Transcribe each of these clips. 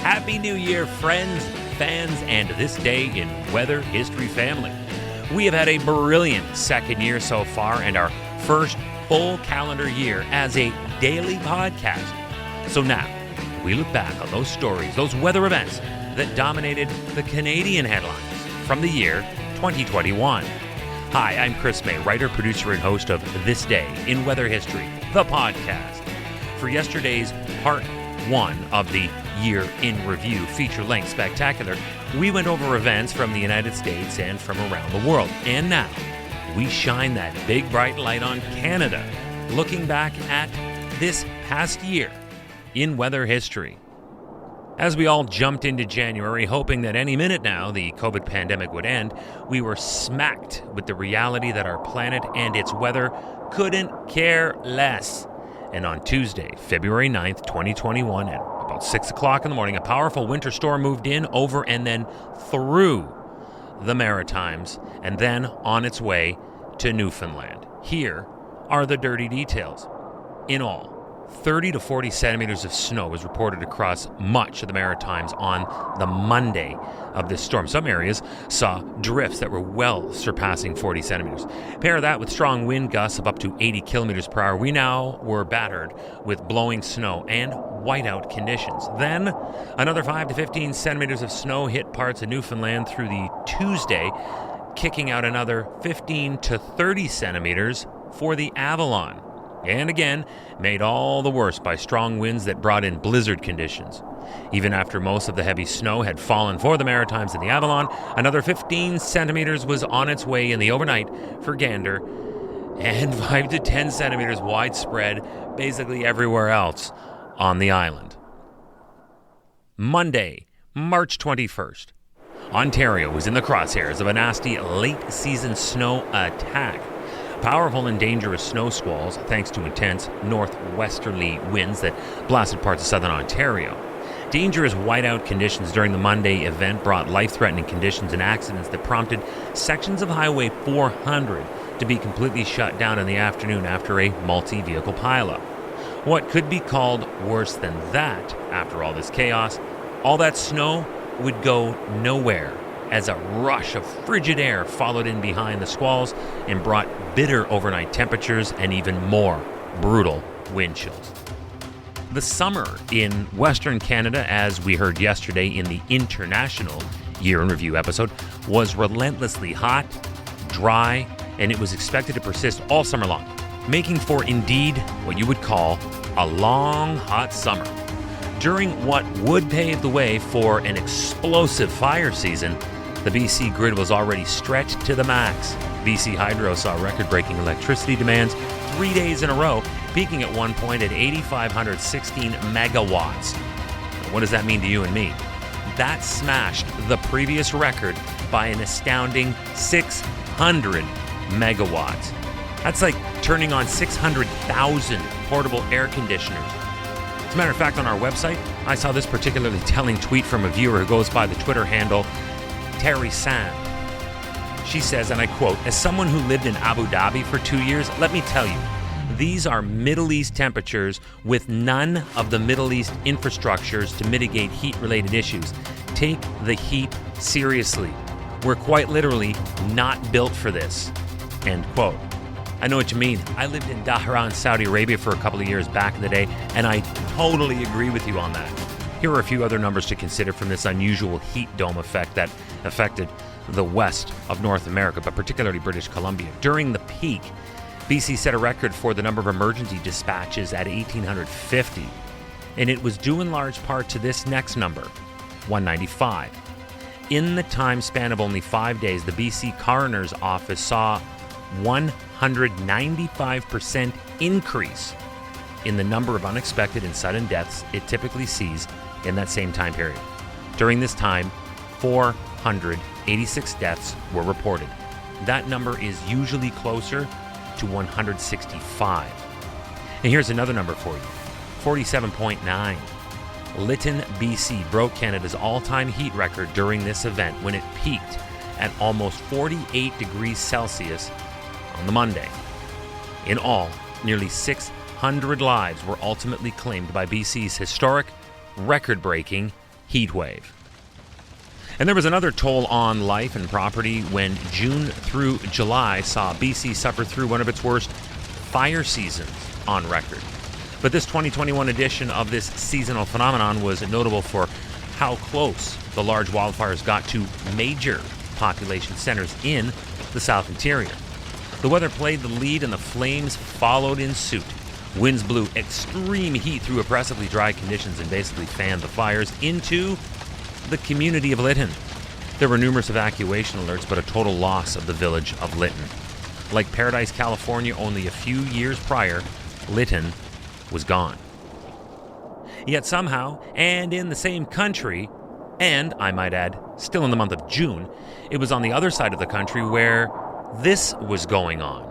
Happy New Year, friends, fans, and this day in weather history family. We have had a brilliant second year so far and our first full calendar year as a daily podcast. So now, we look back on those stories, those weather events that dominated the Canadian headlines from the year 2021. Hi, I'm Chris May, writer, producer, and host of This Day in Weather History, the podcast. For yesterday's part one of the Year in Review feature-length spectacular, we went over events from the United States and from around the world. And now, we shine that big bright light on Canada, looking back at this past year in weather history. As we all jumped into January, hoping that any minute now the COVID pandemic would end, we were smacked with the reality that our planet and its weather couldn't care less. And on Tuesday, February 9th, 2021, at about 6 o'clock in the morning, a powerful winter storm moved in, over, and then through the Maritimes, and then on its way to Newfoundland. Here are the dirty details. In all, 30 to 40 centimeters of snow was reported across much of the Maritimes on the Monday of this storm. Some areas saw drifts that were well surpassing 40 centimeters. Pair that with strong wind gusts of up to 80 kilometers per hour. We now were battered with blowing snow and whiteout conditions. Then another 5 to 15 centimeters of snow hit parts of Newfoundland through the Tuesday, kicking out another 15 to 30 centimeters for the Avalon. And again, made all the worse by strong winds that brought in blizzard conditions. Even after most of the heavy snow had fallen for the Maritimes and the Avalon, another 15 centimeters was on its way in the overnight for Gander, and 5 to 10 centimeters widespread basically everywhere else on the island. Monday, March 21st. Ontario was in the crosshairs of a nasty late-season snow attack. Powerful and dangerous snow squalls, thanks to intense northwesterly winds that blasted parts of southern Ontario. Dangerous whiteout conditions during the Monday event brought life-threatening conditions and accidents that prompted sections of Highway 400 to be completely shut down in the afternoon after a multi-vehicle pileup. What could be called worse than that, after all this chaos, all that snow would go nowhere, as a rush of frigid air followed in behind the squalls and brought bitter overnight temperatures and even more brutal wind chills. The summer in Western Canada, as we heard yesterday in the International Year in Review episode, was relentlessly hot, dry, and it was expected to persist all summer long, making for indeed what you would call a long, hot summer. During what would pave the way for an explosive fire season, the BC grid was already stretched to the max. BC Hydro saw record-breaking electricity demands 3 days in a row, peaking at one point at 8,516 megawatts. What does that mean to you and me? That smashed the previous record by an astounding 600 megawatts. That's like turning on 600,000 portable air conditioners. As a matter of fact, on our website, I saw this particularly telling tweet from a viewer who goes by the Twitter handle Terry Sam. She says, and I quote, "As someone who lived in Abu Dhabi for 2 years, let me tell you, these are Middle East temperatures with none of the Middle East infrastructures to mitigate heat-related issues. Take the heat seriously. We're quite literally not built for this." End quote. I know what you mean. I lived in Dhahran, Saudi Arabia for a couple of years back in the day, and I totally agree with you on that. Here are a few other numbers to consider from this unusual heat dome effect that affected the west of North America, but particularly British Columbia. During the peak, BC set a record for the number of emergency dispatches at 1,850, and it was due in large part to this next number, 195. In the time span of only 5 days, the BC Coroner's Office saw 195% increase in the number of unexpected and sudden deaths it typically sees in that same time period. During this time, 486 deaths were reported. That number is usually closer to 165. And here's another number for you, 47.9. Lytton, BC broke Canada's all-time heat record during this event when it peaked at almost 48 degrees Celsius on the Monday. In all, nearly 6 100 lives were ultimately claimed by BC's historic, record-breaking heat wave. And there was another toll on life and property when June through July saw BC suffer through one of its worst fire seasons on record. But this 2021 edition of this seasonal phenomenon was notable for how close the large wildfires got to major population centers in the South Interior. The weather played the lead and the flames followed in suit. Winds blew extreme heat through oppressively dry conditions and basically fanned the fires into the community of Lytton. There were numerous evacuation alerts, but a total loss of the village of Lytton. Like Paradise, California, only a few years prior, Lytton was gone. Yet somehow, and in the same country, and I might add, still in the month of June, it was on the other side of the country where this was going on.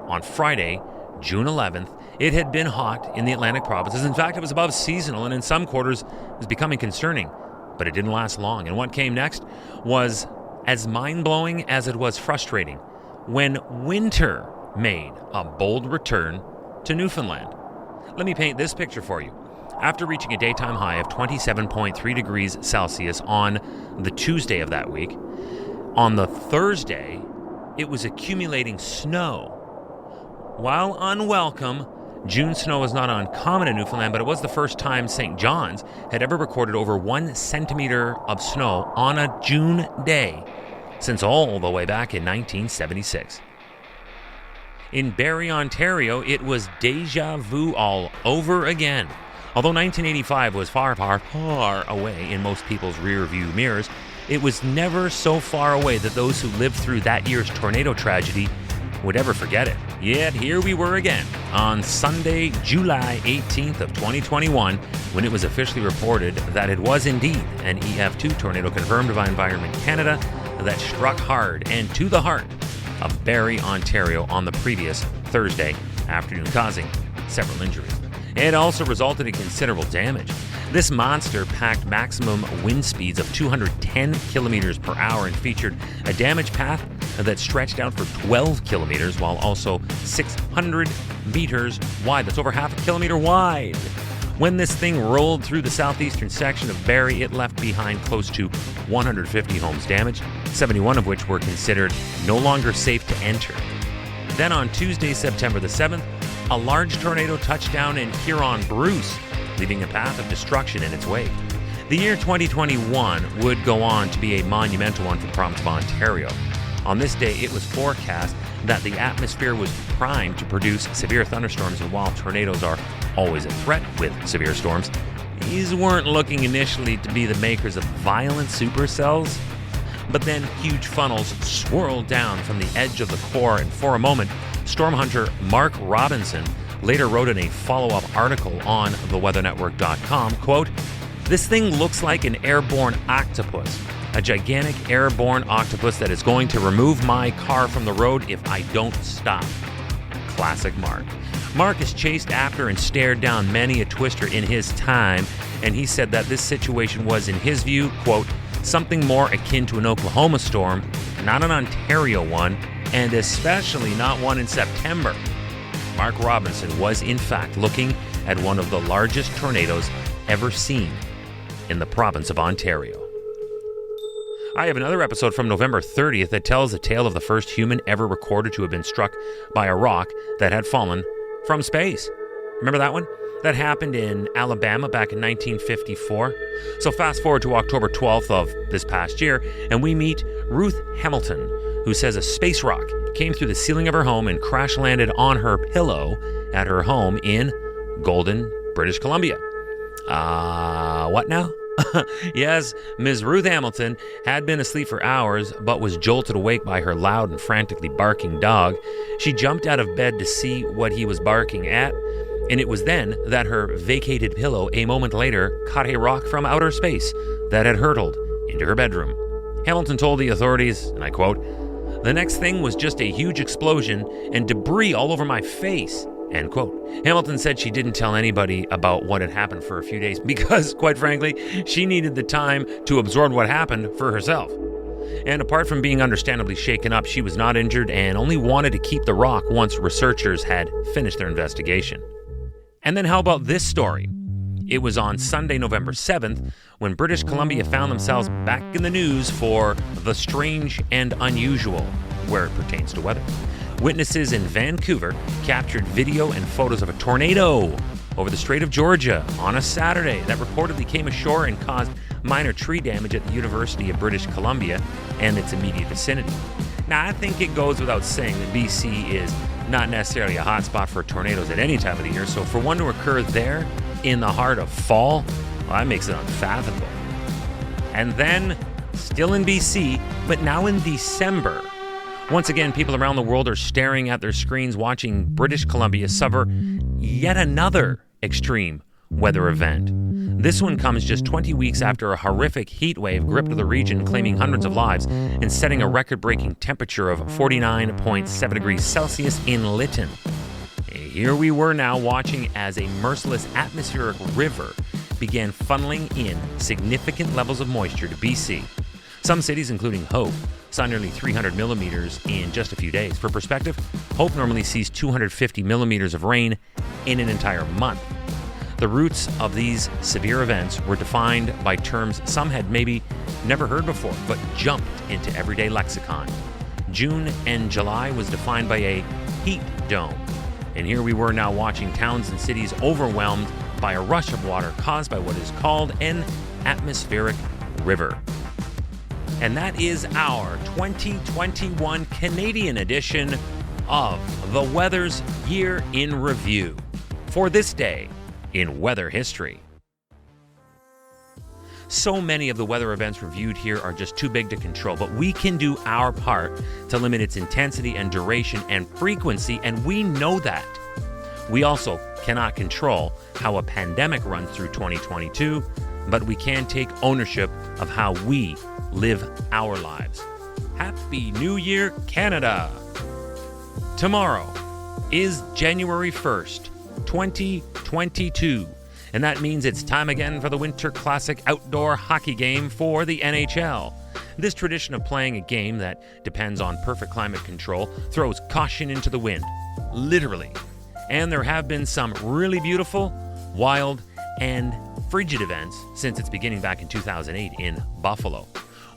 On Friday, June 11th, it had been hot in the Atlantic provinces. In fact, it was above seasonal, and in some quarters, it was becoming concerning. But it didn't last long, and what came next was as mind-blowing as it was frustrating when winter made a bold return to Newfoundland. Let me paint this picture for you. After reaching a daytime high of 27.3 degrees Celsius on the Tuesday of that week, on the Thursday, it was accumulating snow. While unwelcome, June snow is not uncommon in Newfoundland, but it was the first time St. John's had ever recorded over 1 centimeter of snow on a June day since all the way back in 1976. In Barrie, Ontario, it was deja vu all over again. Although 1985 was far, far, far away in most people's rear-view mirrors, it was never so far away that those who lived through that year's tornado tragedy would ever forget it. Yet here we were again on Sunday, July 18th of 2021, when it was officially reported that it was indeed an EF2 tornado confirmed by Environment Canada that struck hard and to the heart of Barrie, Ontario on the previous Thursday afternoon, causing several injuries. It also resulted in considerable damage. This monster packed maximum wind speeds of 210 kilometers per hour and featured a damage path that stretched out for 12 kilometers while also 600 meters wide. That's over half a kilometer wide. When this thing rolled through the southeastern section of Barrie, it left behind close to 150 homes damaged, 71 of which were considered no longer safe to enter. Then on Tuesday, September the 7th, a large tornado touched down in Huron, Bruce, leaving a path of destruction in its wake. The year 2021 would go on to be a monumental one for the province of Ontario. On this day, it was forecast that the atmosphere was primed to produce severe thunderstorms, and while tornadoes are always a threat with severe storms, these weren't looking initially to be the makers of violent supercells. But then huge funnels swirled down from the edge of the core, and for a moment, storm hunter Mark Robinson later wrote in a follow-up article on theweathernetwork.com, quote, "This thing looks like an airborne octopus, a gigantic airborne octopus that is going to remove my car from the road if I don't stop." Classic Mark. Mark has chased after and stared down many a twister in his time, and he said that this situation was, in his view, quote, "something more akin to an Oklahoma storm, not an Ontario one, and especially not one in September." Mark Robinson was, in fact, looking at one of the largest tornadoes ever seen in the province of Ontario. I have another episode from November 30th that tells the tale of the first human ever recorded to have been struck by a rock that had fallen from space. Remember that one? That happened in Alabama back in 1954. So fast forward to October 12th of this past year, and we meet Ruth Hamilton, who says a space rock came through the ceiling of her home and crash landed on her pillow at her home in Golden, British Columbia. What now? Yes, Ms. Ruth Hamilton had been asleep for hours, but was jolted awake by her loud and frantically barking dog. She jumped out of bed to see what he was barking at, and it was then that her vacated pillow a moment later caught a rock from outer space that had hurtled into her bedroom. Hamilton told the authorities, and I quote, "The next thing was just a huge explosion and debris all over my face," end quote. Hamilton said she didn't tell anybody about what had happened for a few days because, quite frankly, she needed the time to absorb what happened for herself. And apart from being understandably shaken up, she was not injured and only wanted to keep the rock once researchers had finished their investigation. And then how about this story? It was on Sunday, November 7th, when British Columbia found themselves back in the news for the strange and unusual, where it pertains to weather. Witnesses in Vancouver captured video and photos of a tornado over the Strait of Georgia on a Saturday that reportedly came ashore and caused minor tree damage at the University of British Columbia and its immediate vicinity. Now, I think it goes without saying that BC is not necessarily a hotspot for tornadoes at any time of the year, so for one to occur there in the heart of fall, well, that makes it unfathomable. And then, still in BC, but now in December, once again, people around the world are staring at their screens watching British Columbia suffer yet another extreme weather event. This one comes just 20 weeks after a horrific heat wave gripped the region, claiming hundreds of lives and setting a record-breaking temperature of 49.7 degrees Celsius in Lytton. Here we were now watching as a merciless atmospheric river began funneling in significant levels of moisture to BC. Some cities, including Hope, saw nearly 300 millimeters in just a few days. For perspective, Hope normally sees 250 millimeters of rain in an entire month. The roots of these severe events were defined by terms some had maybe never heard before, but jumped into everyday lexicon. June and July was defined by a heat dome. And here we were now watching towns and cities overwhelmed by a rush of water caused by what is called an atmospheric river. And that is our 2021 Canadian edition of the Weather's Year in Review for this day in weather history. So many of the weather events reviewed here are just too big to control, but we can do our part to limit its intensity and duration and frequency, and we know that. We also cannot control how a pandemic runs through 2022, but we can take ownership of how we live our lives. Happy New Year, Canada! Tomorrow is January 1st, 2022, and that means it's time again for the Winter Classic outdoor hockey game for the NHL. This tradition of playing a game that depends on perfect climate control throws caution into the wind, literally. And there have been some really beautiful, wild, and frigid events since its beginning back in 2008 in Buffalo.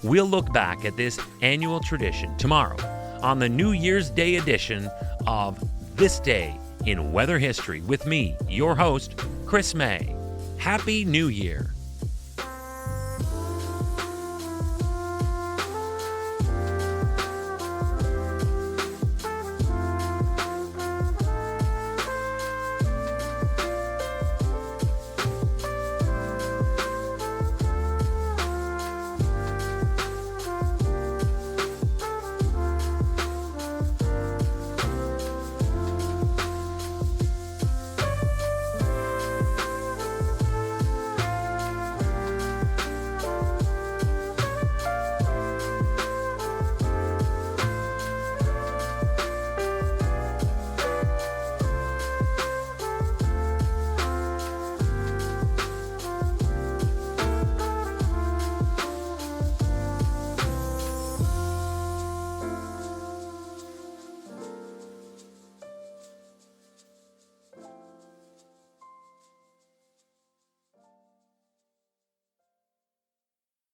We'll look back at this annual tradition tomorrow on the New Year's Day edition of This Day in Weather History with me, your host, Chris May. Happy New Year!